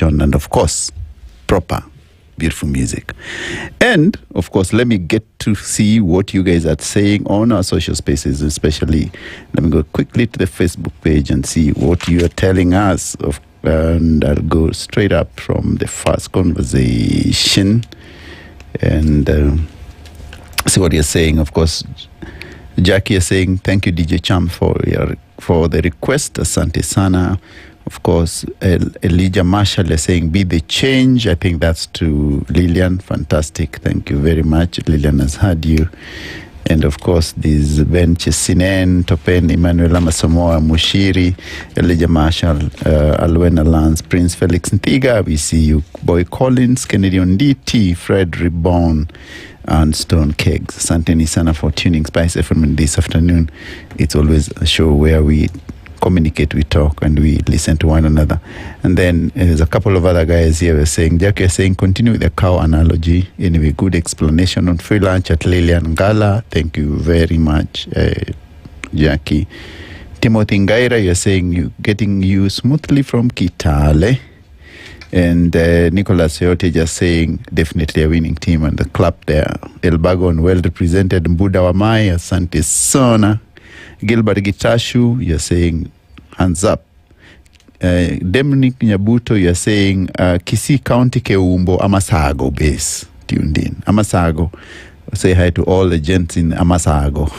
and of course, proper, beautiful music. And of course, let me get to see what you guys are saying on our social spaces, especially. Let me go quickly to the Facebook page and see what you are telling us. And I'll go straight up from the first conversation and see what you're saying. Of course, Jackie is saying, thank you, DJ Cham, for the request. Asante sana. Of course, Elijah Marshall is saying, be the change. I think that's to Lilian. Fantastic. Thank you very much. Lilian has heard you. And of course, these Ben Chesinen, Topen, Emmanuel Amasamoa, Mushiri, Elijah Marshall, Alwena Lance, Prince Felix Ntiga. We see you. Boy Collins, Kennedy Onditi, Fred Reborn, and Stone Kegs. Asante sana for tuning SpiceFM this afternoon. It's always a show where we communicate, we talk, and we listen to one another. And then there's a couple of other guys here were saying, Jackie is saying, continue with the cow analogy. Anyway, good explanation on free lunch at Lilian Ngala. Thank you very much, Jackie. Timothy Ngaira, you're saying you getting you smoothly from Kitale. And Nicholas Yote just saying, definitely a winning team and the club there. Elbagon well represented. Mbuda Wamai, Asante Sona. Gilbert Gitashu, you're saying hands up. Dominic Nyabuto, you're saying Kisii County Keumbo, Amasago base tuned in. Amasago. Say hi to all the gents in Amasago.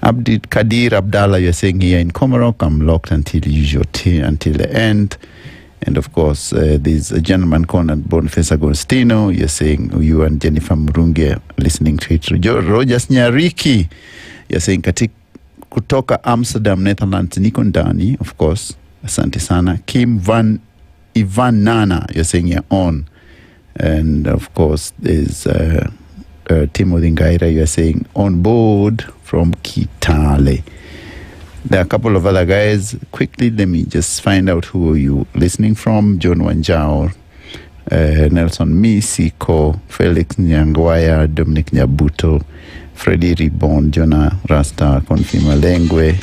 Abdi Kadir Abdallah, you're saying here in Komarok, I'm locked until the end. And of course, there's a gentleman called Boniface Agostino. You're saying you and Jennifer Murungi are listening to it. Rogers Nyariki, you're saying kutoka Amsterdam, Netherlands, niko ndani, of course. Asante sana. Kim Van Ivan Nana, you're saying you're on. And of course, there's Timothy Ngaira, you're saying on board from Kitale. There are a couple of other guys. Quickly, let me just find out who are you listening from. John Wanjao, Nelson Misiko, Felix Nyangwaya, Dominic Nyabuto, Freddy Ribon, Jonah Rasta, Confima Lengwe,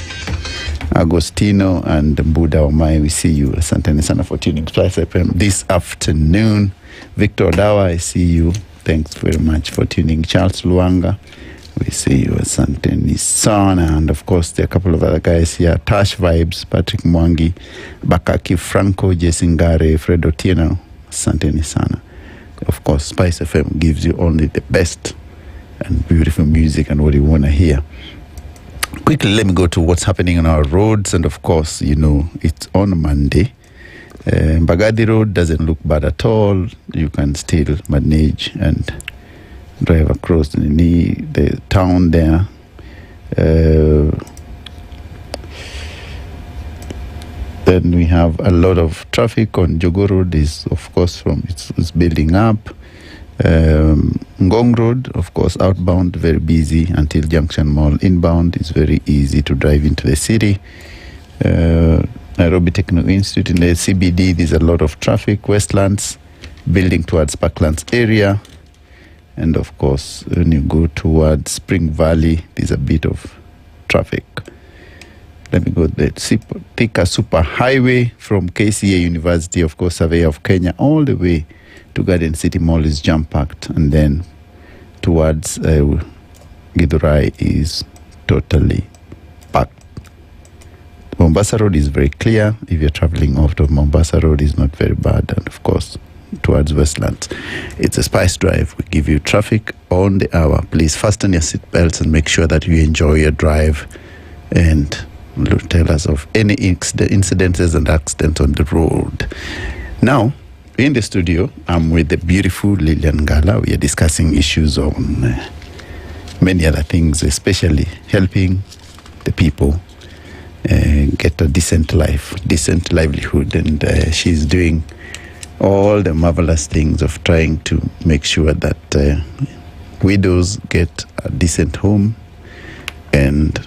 Agostino, and Buddha Omai. We see you. Asante sana for tuning SpiceFM this afternoon. Victor Dawa, I see you. Thanks very much for tuning. Charles Luanga, we see you. Asante Nisana. And of course, there are a couple of other guys here. Tash Vibes, Patrick Mwangi, Bakaki Franco, Jason Gare, Fred Otieno. Asante Nisana. Of course, SpiceFM gives you only the best and beautiful music and what you want to hear. Quickly, let me go to what's happening on our roads. And of course, you know, it's on Monday. Mbagadi Road doesn't look bad at all. You can still manage and drive across the town there. Then we have a lot of traffic on Jogo Road. Is of course it's building up. Ngong Road, of course, outbound, very busy until Junction Mall. Inbound is very easy to drive into the city. Nairobi Technical Institute in the CBD, there's a lot of traffic. Westlands, building towards Parklands area. And of course, when you go towards Spring Valley, there's a bit of traffic. Let me go there. Thika Super Highway from KCA University, of course, Surveyor of Kenya, all the way to Garden City Mall is jam-packed, and then towards Githurai is totally packed. Mombasa Road is very clear. If you're traveling off of Mombasa Road, it's not very bad. And of course, towards Westlands, it's a Spice Drive. We give you traffic on the hour. Please fasten your seatbelts and make sure that you enjoy your drive, and tell us of any incidences and accidents on the road. Now, in the studio, I'm with the beautiful Lilian Ngala. We are discussing issues on many other things, especially helping the people get a decent life, decent livelihood. And she's doing all the marvelous things of trying to make sure that widows get a decent home, and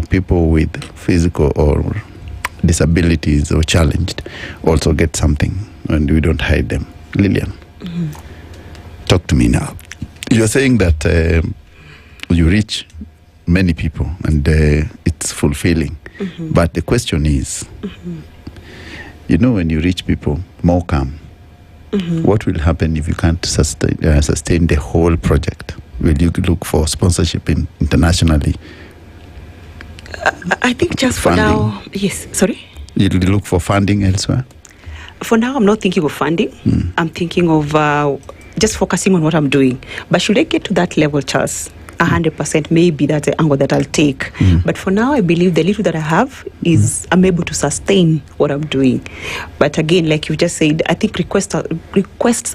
people with physical or disabilities or challenged also get something, and we don't hide them. Lilian, talk to me now. You're saying that you reach many people and it's fulfilling. But the question is, when you reach people more calm, what will happen if you can't sustain the whole project? Will you look for sponsorship internationally? I think just for now, yes. Sorry? You'll look for funding elsewhere? For now, I'm not thinking of funding. I'm thinking of just focusing on what I'm doing. But should I get to that level, Charles, 100%, maybe that's the angle that I'll take. But for now, I believe the little that I have is I'm able to sustain what I'm doing. But again, like you just said, I think requests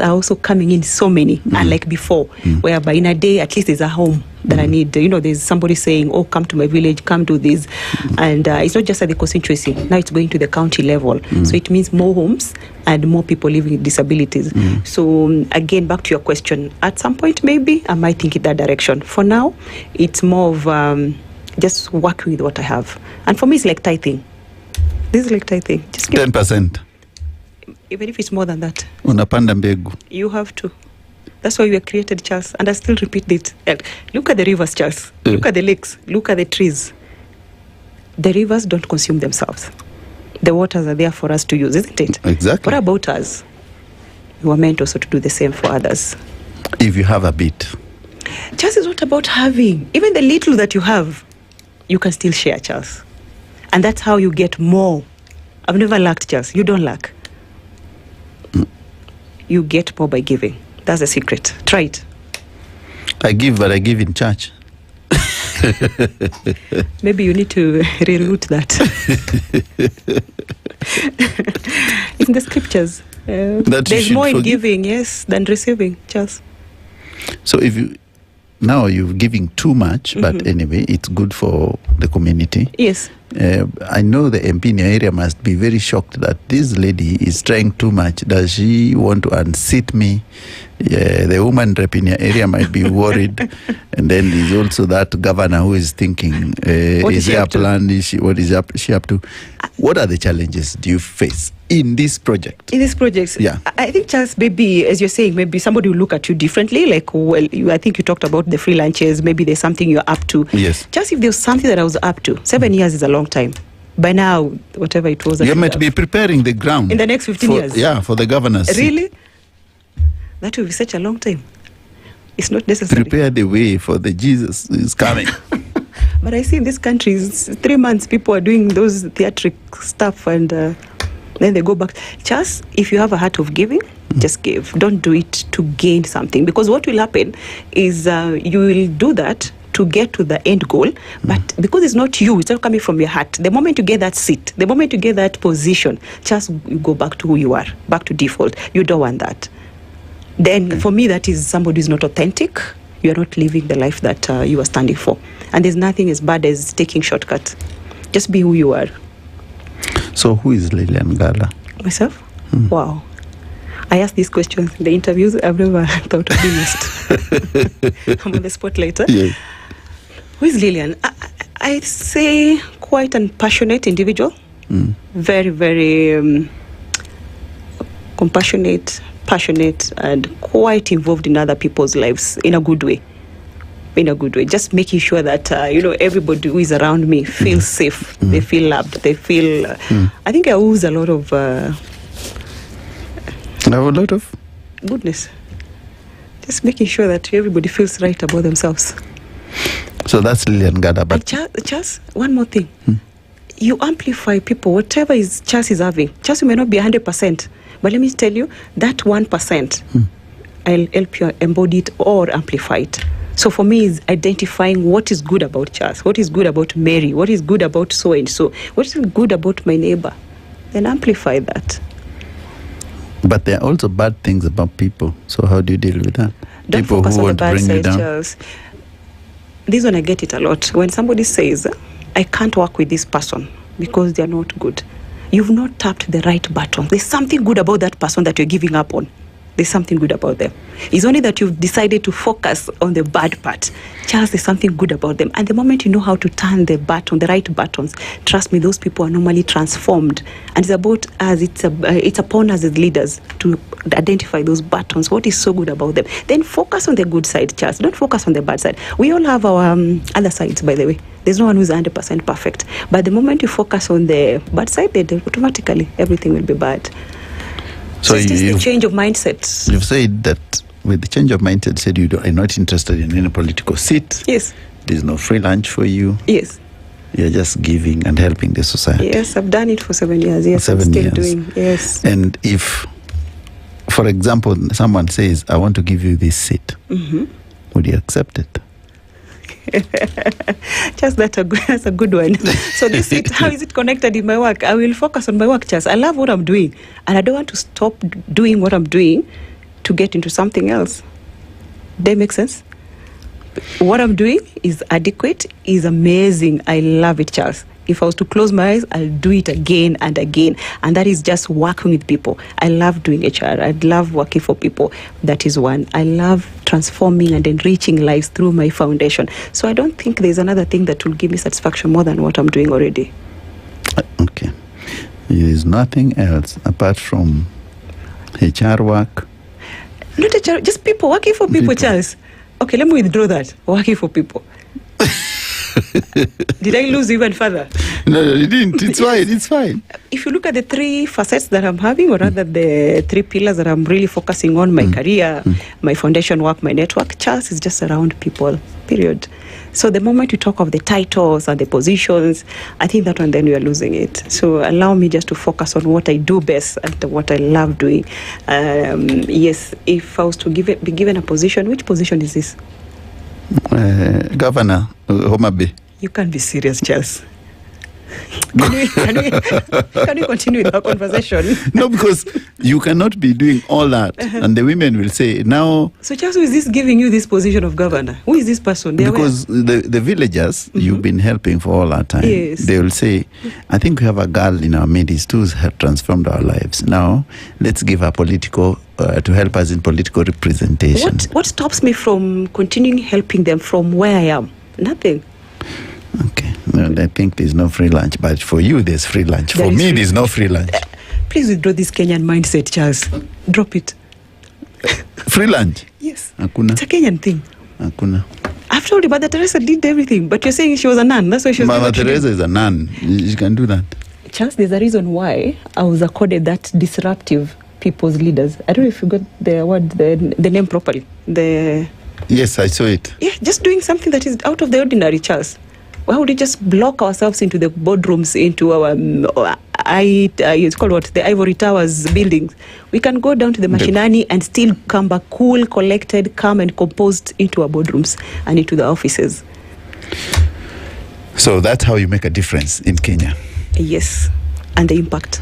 are also coming in so many, unlike before, whereby in a day, at least there's a home that I need. There's somebody saying, oh, come to my village, come do this. And it's not just at the constituency. Now it's going to the county level. So it means more homes and more people living with disabilities. So again, back to your question, at some point, maybe I might think in that direction. For now, it's more of just working with what I have. And for me, it's like tithing. This is like tithing. Just 10%. Even if it's more than that. Unapanda mbegu. You have to. That's why we were created, Charles. And I still repeat it. Look at the rivers, Charles. Look at the lakes. Look at the trees. The rivers don't consume themselves. The waters are there for us to use, isn't it? Exactly. What about us? We were meant also to do the same for others. If you have a bit. Charles, is not about having. Even the little that you have, you can still share, Charles. And that's how you get more. I've never lacked, Charles. You don't lack. You get more by giving. That's the secret. Try it. I give, but I give in church. Maybe you need to reroute that. In the scriptures, there's more in giving, yes, than receiving, Charles. So if you're giving too much, but anyway, it's good for the community. Yes. I know the MP in your area must be very shocked that this lady is trying too much. Does she want to unseat me? The woman rep in your area might be worried. And then there's also that governor who is thinking, is there a plan? What is she up to? What are the challenges do you face in this project? In this project? Yeah. I think, Charles, maybe, as you're saying, maybe somebody will look at you differently. Like, well, I think you talked about the free lunches. Maybe there's something you're up to. Yes. Just if there's something that I was up to, 7 years is a long time. By now, whatever it was. You might be preparing the ground. In the next 15 years? Yeah, for the governor's Really? seat. That will be such a long time. It's not necessary. Prepare the way for the Jesus is coming. But I see in this country, 3 months, people are doing those theatric stuff and then they go back. Just, if you have a heart of giving, just give. Don't do it to gain something. Because what will happen is you will do that to get to the end goal, but because it's not you, it's not coming from your heart. The moment you get that seat, the moment you get that position, just you go back to who you are, back to default. You don't want that. Then for me, that is somebody who's not authentic. You're not living the life that you are standing for. And there's nothing as bad as taking shortcuts. Just be who you are. So who is Lilian Ngala? Myself? Wow. I asked these questions in the interviews. I've never thought of being asked. I'm on the spotlight. Yeah. Who is Lilian? I'd say quite a passionate individual. Very, very compassionate, passionate, and quite involved in other people's lives in a good way. In a good way. Just making sure that, everybody who is around me feels safe. They feel loved. They feel... I think I ooze a lot of... goodness. Just making sure that everybody feels right about themselves. So that's Lilian Ngala. But Charles, one more thing. You amplify people, whatever Charles is having. Charles, you may not be 100%, but let me tell you, that 1%, I'll help you embody it or amplify it. So for me, is identifying what is good about Charles, what is good about Mary, what is good about so-and-so, what is good about my neighbor. Then amplify that. But there are also bad things about people. So how do you deal with that? Don't people focus who on want the to bad bring you side, down. Charles. This one I get it a lot. When somebody says, I can't work with this person because they're not good. You've not tapped the right button. There's something good about that person that you're giving up on. there's something good about them. It's only that you've decided to focus on the bad part. Charles, there's something good about them. And the moment you know how to turn the right buttons, trust me, those people are normally transformed. And it's about us, it's upon us as leaders to identify those buttons. What is so good about them? Then focus on the good side, Charles. Don't focus on the bad side. We all have our other sides, by the way. There's no one who's 100% perfect. But the moment you focus on the bad side, then automatically everything will be bad. So it's just a change of mindset. You've said that with the change of mindset, said you are not interested in any political seat. Yes. There's no free lunch for you. Yes. You're just giving and helping the society. Yes, I've done it for 7 years. Yes, I'm still doing. Yes. And if, for example, someone says, I want to give you this seat, would you accept it? Just that's a good one. So this is how is it connected in my work? I will focus on my work, just I love what I'm doing, and I don't want to stop doing what I'm doing to get into something else. That makes sense. What I'm doing is adequate, is amazing. I love it, Charles. If I was to close my eyes, I'll do it again and again. And that is just working with people. I love doing HR. I love working for people. That is one. I love transforming and enriching lives through my foundation. So I don't think there's another thing that will give me satisfaction more than what I'm doing already. Okay. There's nothing else apart from HR work? Not HR, just people, working for people, Charles. Okay, let me withdraw that. Working for people. Did I lose even further? No, you didn't. It's fine. It's fine. If you look at the three facets that I'm having, or rather the three pillars that I'm really focusing on, my career, my foundation work, my network, Charles is just around people, period. So the moment you talk of the titles and the positions, I think that one then we are losing it. So allow me just to focus on what I do best and what I love doing. Yes, if I was to be given a position, which position is this? Governor, Homa Bay. You can't be serious, Charles. Can we continue with our conversation? No, because you cannot be doing all that. And the women will say, now... So, Charles, who is this giving you this position of governor? Who is this person? Because the villagers you've been helping for all that time, yes, they will say, I think we have a girl in our midst who has transformed our lives. Now, let's give her political... to help us in political representation. What stops me from continuing helping them from where I am? Nothing. Okay. No, I think there's no free lunch, but for you, there's free lunch. For me, there's no free lunch. Please withdraw this Kenyan mindset, Charles. Drop it. Free lunch? Yes. Hakuna. It's a Kenyan thing. Hakuna. I've told you, Mother Teresa did everything, but you're saying she was a nun. That's why she was. Mother Teresa is a nun. She can do that. Charles, there's a reason why I was accorded that disruptive people's leaders. I don't know if you got the word, the name properly. Yes, I saw it. Yeah, just doing something that is out of the ordinary, Charles. Why would we just block ourselves into the boardrooms, into our, it's called what? The Ivory Towers buildings. We can go down to the Mashinani and still come back cool, collected, calm and composed into our boardrooms and into the offices. So that's how you make a difference in Kenya? Yes, and the impact.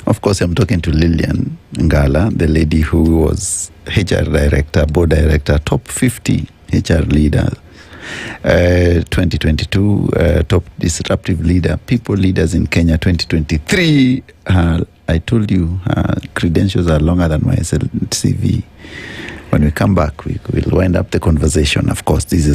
Of course, I'm talking to Lilian Ngala, the lady who was HR director, board director, top 50 HR leader, 2022, top disruptive leader, people leaders in Kenya, 2023. I told you credentials are longer than my CV. When we come back, we will wind up the conversation. Of course, this is